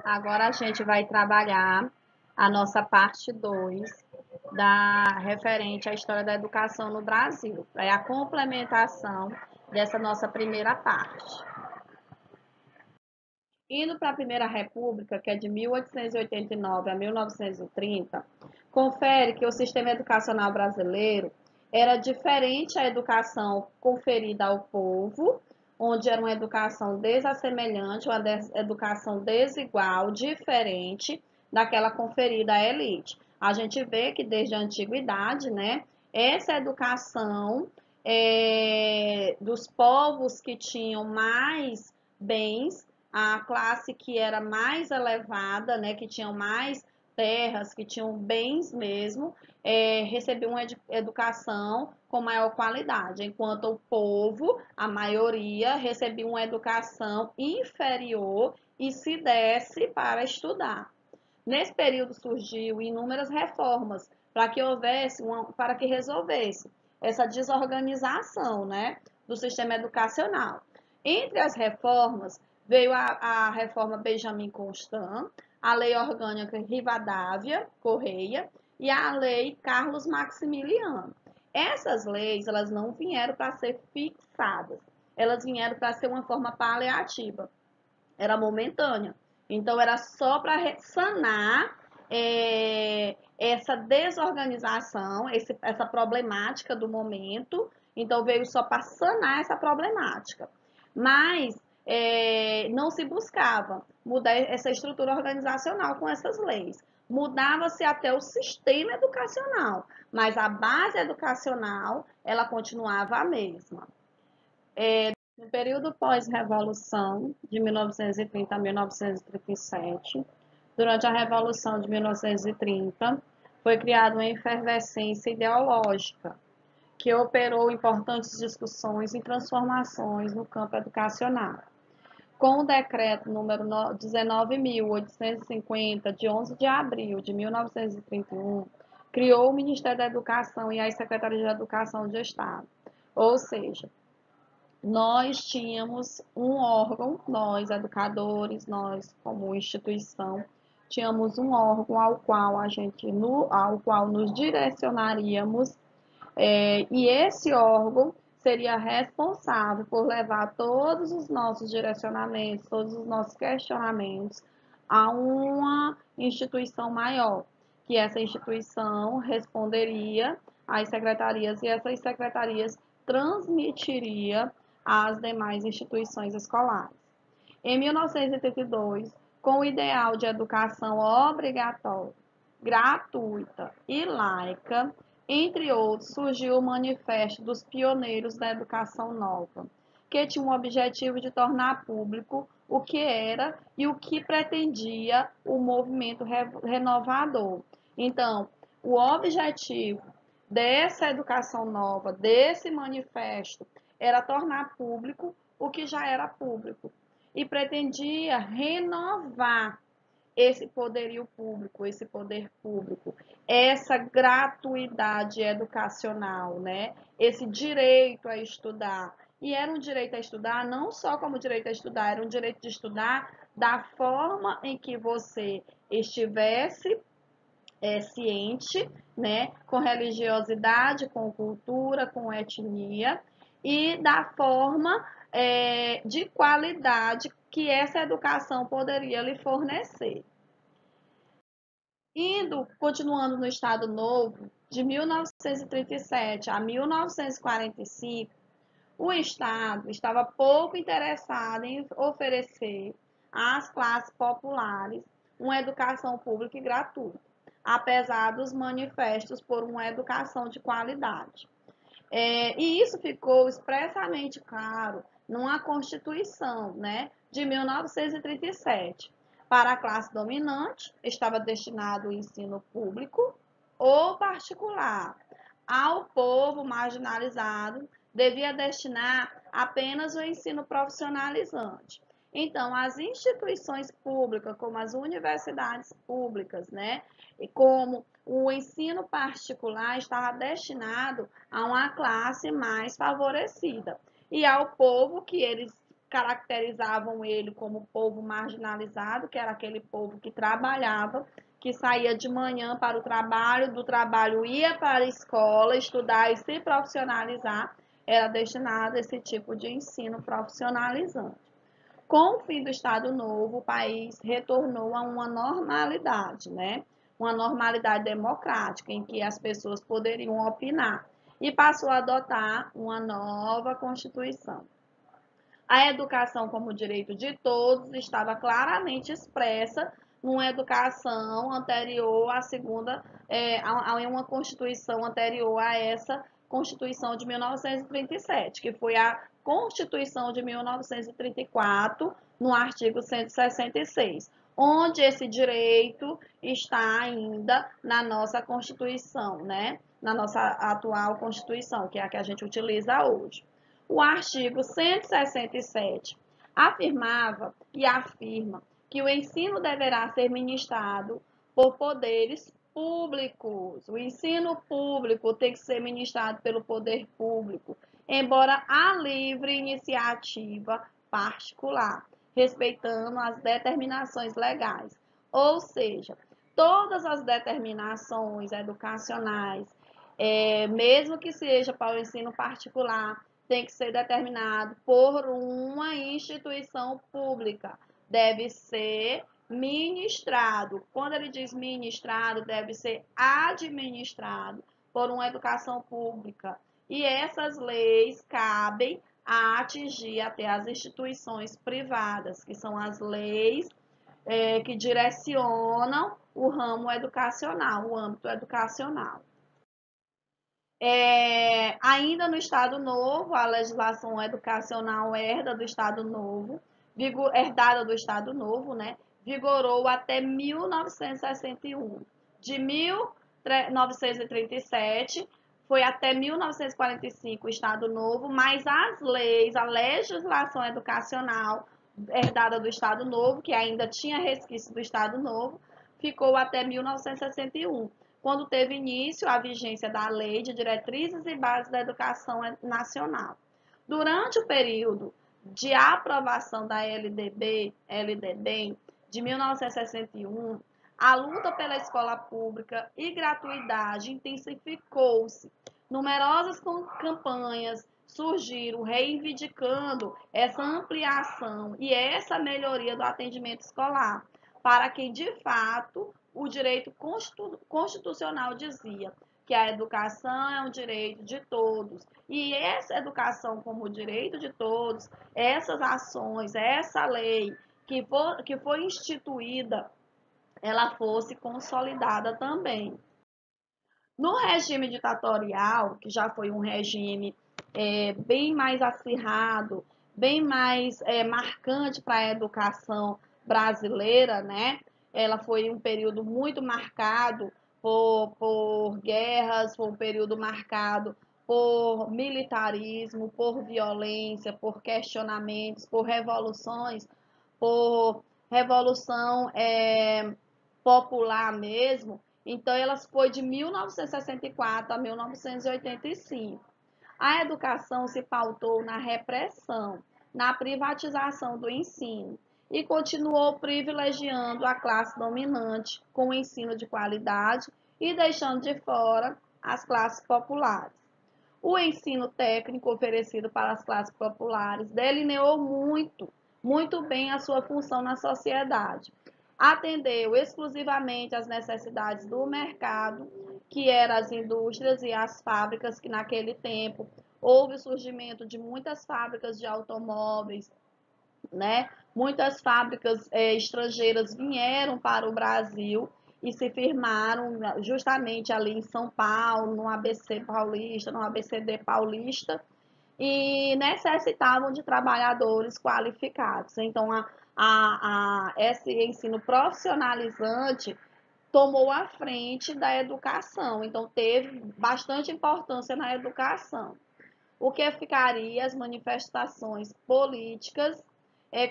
Agora a gente vai trabalhar a nossa parte 2 da referente à história da educação no Brasil. É a complementação dessa nossa primeira parte. Indo para a Primeira República, que é de 1889 a 1930, confere que o sistema educacional brasileiro era diferente à educação conferida ao povo, onde era uma educação desassemelhante, uma educação desigual, diferente daquela conferida à elite. A gente vê que desde a antiguidade, né, essa educação dos povos que tinham mais bens, a classe que era mais elevada, né, que tinham mais terras, que tinham bens mesmo, recebiam uma educação com maior qualidade, enquanto o povo, a maioria, recebia uma educação inferior e se desse para estudar. Nesse período surgiu inúmeras reformas para que houvesse para que resolvesse essa desorganização, né, do sistema educacional. Entre as reformas veio a reforma Benjamin Constant, a lei orgânica Rivadavia Correia e a lei Carlos Maximiliano. Essas leis, elas não vieram para ser fixadas, elas vieram para ser uma forma paliativa, era momentânea. Então, era só para sanar essa desorganização, essa problemática do momento. Então, veio só para sanar essa problemática. Mas não se buscava mudar essa estrutura organizacional com essas leis. Mudava-se até o sistema educacional, mas a base educacional, ela continuava a mesma. No período pós-revolução, de 1930 a 1937, durante a Revolução de 1930, foi criada uma efervescência ideológica, que operou importantes discussões e transformações no campo educacional. Com o decreto número 19.850, de 11 de abril de 1931, criou o Ministério da Educação e as Secretarias de Educação de Estado. Ou seja, nós tínhamos um órgão, nós educadores, nós como instituição, tínhamos um órgão ao qual nos direcionaríamos, e esse órgão seria responsável por levar todos os nossos direcionamentos, todos os nossos questionamentos a uma instituição maior, que essa instituição responderia às secretarias e essas secretarias transmitiria às demais instituições escolares. Em 1982, com o ideal de educação obrigatória, gratuita e laica, entre outros, surgiu o Manifesto dos Pioneiros da Educação Nova, que tinha o objetivo de tornar público o que era e o que pretendia o movimento renovador. Então, o objetivo dessa educação nova, desse manifesto, era tornar público o que já era público e pretendia renovar esse poderio público, esse poder público, essa gratuidade educacional, né? Esse direito a estudar. E era um direito a estudar não só como direito a estudar, era um direito de estudar da forma em que você estivesse ciente, né? Com religiosidade, com cultura, com etnia, e da forma de qualidade que essa educação poderia lhe fornecer. Continuando no Estado Novo, de 1937 a 1945, o Estado estava pouco interessado em oferecer às classes populares uma educação pública e gratuita, apesar dos manifestos por uma educação de qualidade. E isso ficou expressamente claro numa Constituição, né, de 1937. Para a classe dominante, estava destinado o ensino público ou particular. Ao povo marginalizado, devia destinar apenas o ensino profissionalizante. Então, as instituições públicas, como as universidades públicas, né, e como o ensino particular, estava destinado a uma classe mais favorecida e ao povo que eles caracterizavam ele como povo marginalizado, que era aquele povo que trabalhava, que saía de manhã para o trabalho, do trabalho ia para a escola estudar e se profissionalizar, era destinado a esse tipo de ensino profissionalizante. Com o fim do Estado Novo, o país retornou a uma normalidade, né? Uma normalidade democrática, em que as pessoas poderiam opinar, e passou a adotar uma nova Constituição. A educação como direito de todos estava claramente expressa numa educação anterior à segunda, a uma Constituição anterior a essa Constituição de 1937, que foi a Constituição de 1934, no artigo 166, onde esse direito está ainda na nossa Constituição, né? Na nossa atual Constituição, que é a que a gente utiliza hoje. O artigo 167 afirmava e afirma que o ensino deverá ser ministrado por poderes públicos. O ensino público tem que ser ministrado pelo poder público, embora a livre iniciativa particular, respeitando as determinações legais. Ou seja, todas as determinações educacionais, mesmo que seja para o ensino particular, tem que ser determinado por uma instituição pública. Deve ser ministrado. Quando ele diz ministrado, deve ser administrado por uma educação pública. E essas leis cabem a atingir até as instituições privadas, que são as leis que direcionam o ramo educacional, o âmbito educacional. Ainda no Estado Novo, a legislação educacional herdada do Estado Novo, né, vigorou até 1961. De 1937 foi até 1945 o Estado Novo, mas as leis, a legislação educacional herdada do Estado Novo, que ainda tinha resquício do Estado Novo, ficou até 1961. Quando teve início a vigência da Lei de Diretrizes e Bases da Educação Nacional. Durante o período de aprovação da LDB de 1961, a luta pela escola pública e gratuidade intensificou-se. Numerosas campanhas surgiram reivindicando essa ampliação e essa melhoria do atendimento escolar, para quem de fato o direito constitucional dizia que a educação é um direito de todos. E essa educação como direito de todos, essas ações, essa lei que foi instituída, ela fosse consolidada também. No regime ditatorial, que já foi um regime bem mais acirrado, bem mais marcante para a educação brasileira, né? Ela foi um período muito marcado por guerras, foi um período marcado por militarismo, por violência, por questionamentos, por revoluções, por revolução popular mesmo. Então, elas foi de 1964 a 1985. A educação se pautou na repressão, na privatização do ensino e continuou privilegiando a classe dominante com o ensino de qualidade e deixando de fora as classes populares. O ensino técnico oferecido para as classes populares delineou muito bem a sua função na sociedade. Atendeu exclusivamente às necessidades do mercado, que eram as indústrias e as fábricas, que naquele tempo houve o surgimento de muitas fábricas de automóveis, né? Muitas fábricas estrangeiras vieram para o Brasil e se firmaram justamente ali em São Paulo, no ABC Paulista, no ABCD Paulista, e necessitavam de trabalhadores qualificados. Então, esse ensino profissionalizante tomou a frente da educação, então teve bastante importância na educação. O que ficaria as manifestações políticas,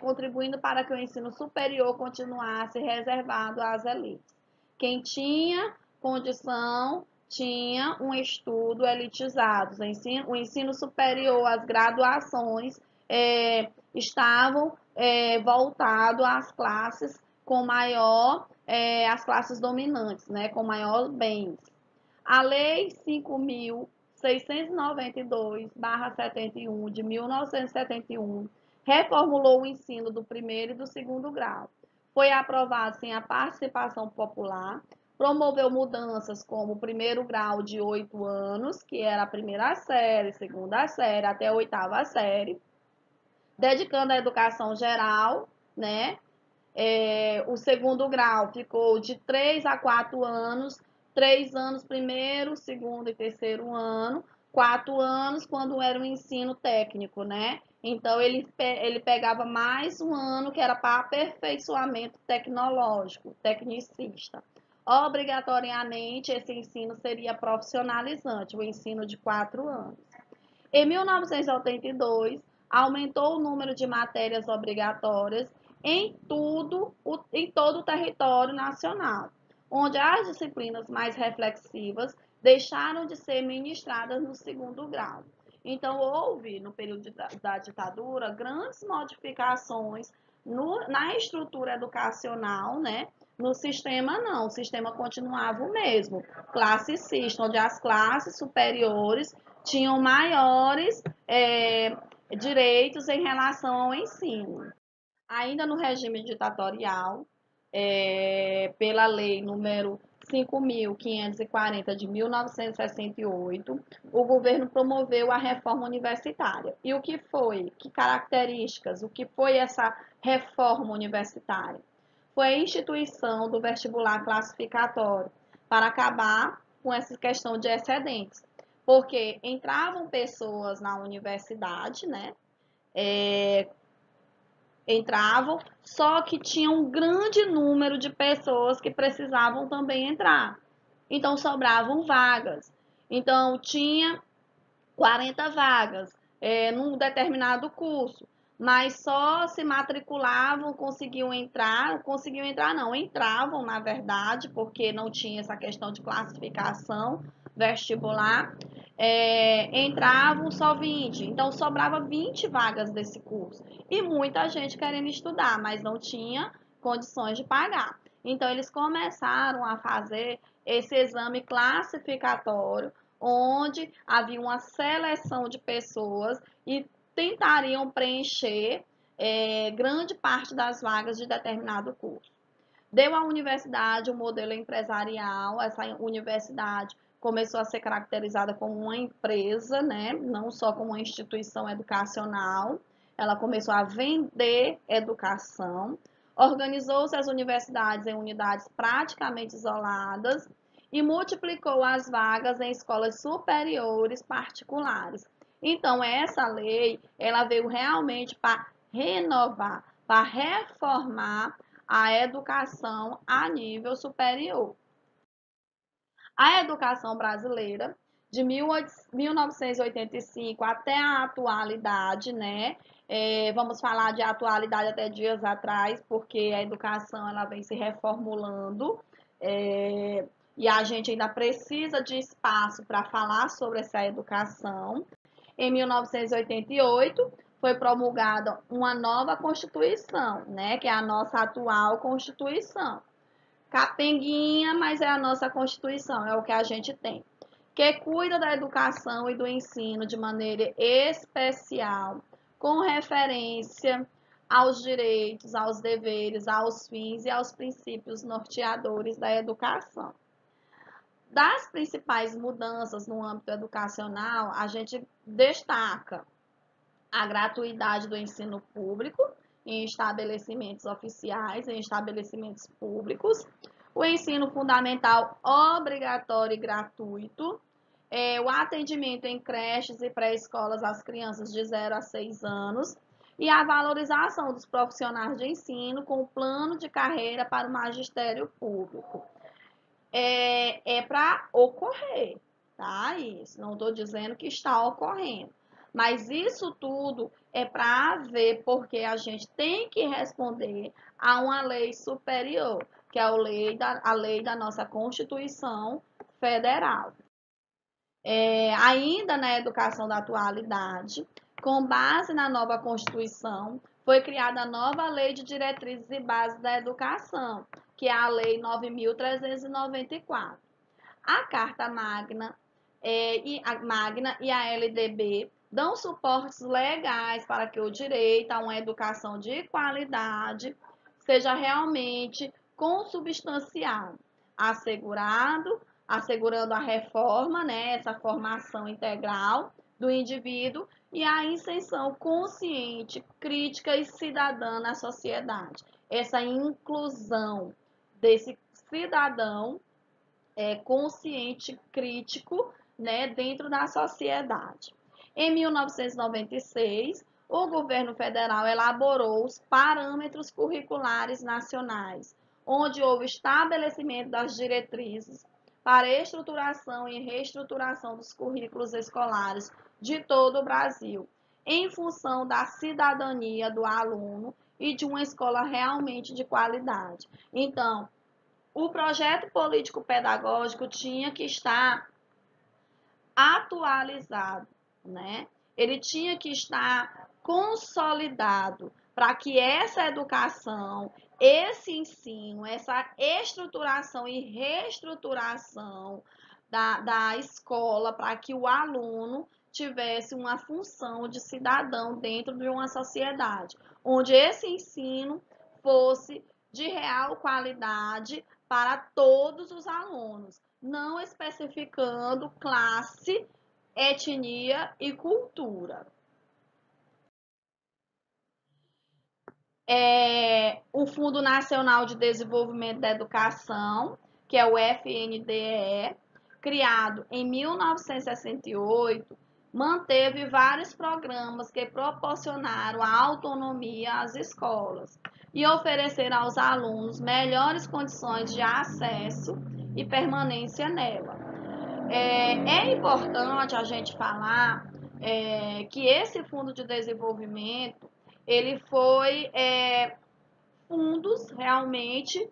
contribuindo para que o ensino superior continuasse reservado às elites. Quem tinha condição tinha um estudo elitizado, o ensino superior, as graduações estavam voltados às classes com maior, as classes dominantes, né, com maior bens. A Lei 5.692/71 de 1971 reformulou o ensino do primeiro e do segundo grau. Foi aprovado sem a participação popular, promoveu mudanças como o primeiro grau de 8 anos, que era a primeira série, segunda série, até a oitava série, dedicando à educação geral, né? O segundo grau ficou de 3 a 4 anos, 3 anos primeiro, segundo e terceiro ano, 4 anos quando era o ensino técnico, né? Então, ele pegava mais um ano que era para aperfeiçoamento tecnológico, tecnicista. Obrigatoriamente, esse ensino seria profissionalizante, o ensino de 4 anos. Em 1982, aumentou o número de matérias obrigatórias em todo o território nacional, onde as disciplinas mais reflexivas deixaram de ser ministradas no segundo grau. Então, houve, no período da ditadura, grandes modificações na estrutura educacional, né? No sistema, não, o sistema continuava o mesmo, classicista, onde as classes superiores tinham maiores direitos em relação ao ensino. Ainda no regime ditatorial, pela lei número 5.540 de 1968, o governo promoveu a reforma universitária. E o que foi? Que características? O que foi essa reforma universitária? Foi a instituição do vestibular classificatório para acabar com essa questão de excedentes. Porque entravam pessoas na universidade, né? Entravam, só que tinha um grande número de pessoas que precisavam também entrar. Então, sobravam vagas. Então, tinha 40 vagas num determinado curso, mas só se matriculavam, conseguiam entrar não, entravam, na verdade, porque não tinha essa questão de classificação vestibular, entravam só 20, então sobrava 20 vagas desse curso, e muita gente querendo estudar, mas não tinha condições de pagar. Então, eles começaram a fazer esse exame classificatório, onde havia uma seleção de pessoas e tentariam preencher grande parte das vagas de determinado curso. Deu à universidade um modelo empresarial, essa universidade começou a ser caracterizada como uma empresa, né? Não só como uma instituição educacional, ela começou a vender educação, organizou-se as universidades em unidades praticamente isoladas e multiplicou as vagas em escolas superiores particulares. Então, essa lei, ela veio realmente para renovar, para reformar a educação a nível superior. A educação brasileira, de 1985 até a atualidade, né? Vamos falar de atualidade até dias atrás, porque a educação ela vem se reformulando. E a gente ainda precisa de espaço para falar sobre essa educação. Em 1988, foi promulgada uma nova Constituição, né, que é a nossa atual Constituição. Capenguinha, mas é a nossa Constituição, é o que a gente tem. Que cuida da educação e do ensino de maneira especial, com referência aos direitos, aos deveres, aos fins e aos princípios norteadores da educação. Das principais mudanças no âmbito educacional, a gente destaca a gratuidade do ensino público em estabelecimentos oficiais, em estabelecimentos públicos, o ensino fundamental obrigatório e gratuito, o atendimento em creches e pré-escolas às crianças de 0 a 6 anos e a valorização dos profissionais de ensino com o plano de carreira para o magistério público. Para ocorrer, tá? Isso, não estou dizendo que está ocorrendo. Mas isso tudo é para haver, porque a gente tem que responder a uma lei superior, que é a lei da nossa Constituição Federal. Ainda na educação da atualidade, Com base na nova Constituição, foi criada a nova Lei de Diretrizes e Bases da Educação, que é a Lei 9.394. A Carta Magna, e a LDB dão suportes legais para que o direito a uma educação de qualidade seja realmente consubstanciado, assegurando a reforma, né, essa formação integral do indivíduo e a inserção consciente, crítica e cidadã na sociedade. Essa inclusão desse cidadão consciente, crítico, né, dentro da sociedade. Em 1996, o governo federal elaborou os parâmetros curriculares nacionais, onde houve estabelecimento das diretrizes para estruturação e reestruturação dos currículos escolares de todo o Brasil, em função da cidadania do aluno e de uma escola realmente de qualidade. Então, o projeto político-pedagógico tinha que estar atualizado, né? Ele tinha que estar consolidado para que essa educação, esse ensino, essa estruturação e reestruturação da escola, para que o aluno tivesse uma função de cidadão dentro de uma sociedade, onde esse ensino fosse de real qualidade para todos os alunos, não especificando classe, etnia e cultura. O Fundo Nacional de Desenvolvimento da Educação, que é o FNDE, criado em 1968, manteve vários programas que proporcionaram a autonomia às escolas e ofereceram aos alunos melhores condições de acesso e permanência nela. É importante a gente falar que esse fundo de desenvolvimento ele foi fundos realmente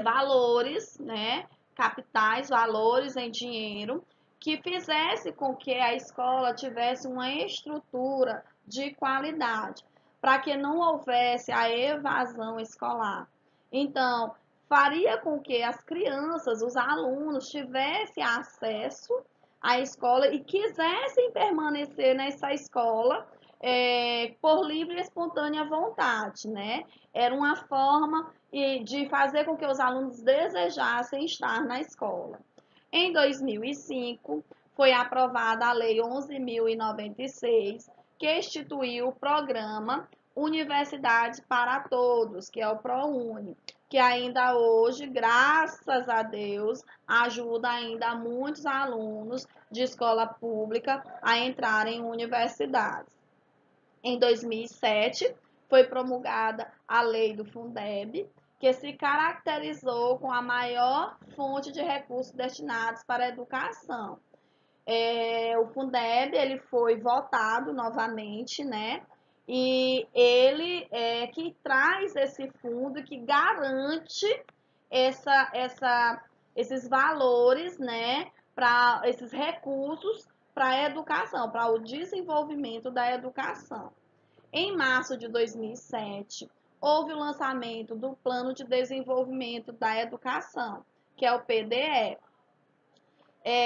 valores, né, capitais, valores em dinheiro que fizesse com que a escola tivesse uma estrutura de qualidade, para que não houvesse a evasão escolar. Então, faria com que as crianças, os alunos, tivessem acesso à escola e quisessem permanecer nessa escola por livre e espontânea vontade, né? Era uma forma de fazer com que os alunos desejassem estar na escola. Em 2005, foi aprovada a Lei 11.096, que instituiu o programa Universidade para Todos, que é o ProUni, que ainda hoje, graças a Deus, ajuda ainda muitos alunos de escola pública a entrarem em universidades. Em 2007, foi promulgada a Lei do Fundeb, que se caracterizou com a maior fonte de recursos destinados para a educação. O Fundeb ele foi votado novamente, né? E ele que traz esse fundo que garante esses valores, né? Para esses recursos para a educação, para o desenvolvimento da educação. Em março de 2007, houve o lançamento do Plano de Desenvolvimento da Educação, que é o PDE,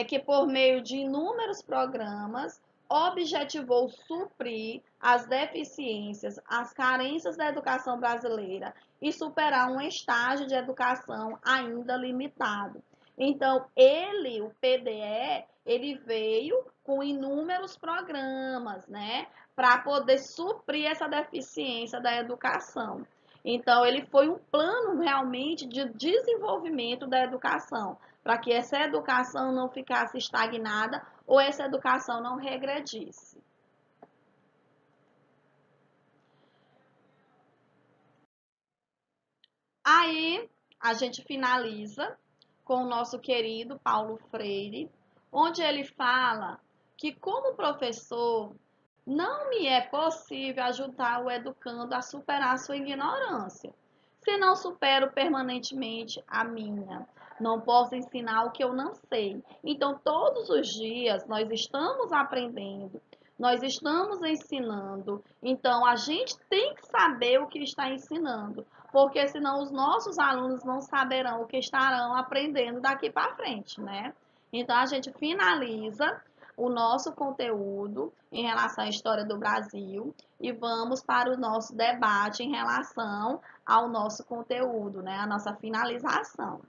que por meio de inúmeros programas objetivou suprir as deficiências, as carências da educação brasileira e superar um estágio de educação ainda limitado. Então, o PDE, ele veio com inúmeros programas, né, para poder suprir essa deficiência da educação. Então, ele foi um plano realmente de desenvolvimento da educação, para que essa educação não ficasse estagnada ou essa educação não regredisse. Aí a gente finaliza com o nosso querido Paulo Freire, onde ele fala que, como professor, não me é possível ajudar o educando a superar sua ignorância, se não supero permanentemente a minha. Não posso ensinar o que eu não sei. Então, todos os dias nós estamos aprendendo, Nós estamos ensinando, então a gente tem que saber o que está ensinando, porque senão os nossos alunos não saberão o que estarão aprendendo daqui para frente, né? Então a gente finaliza o nosso conteúdo em relação à história do Brasil e vamos para o nosso debate em relação ao nosso conteúdo, né? A nossa finalização.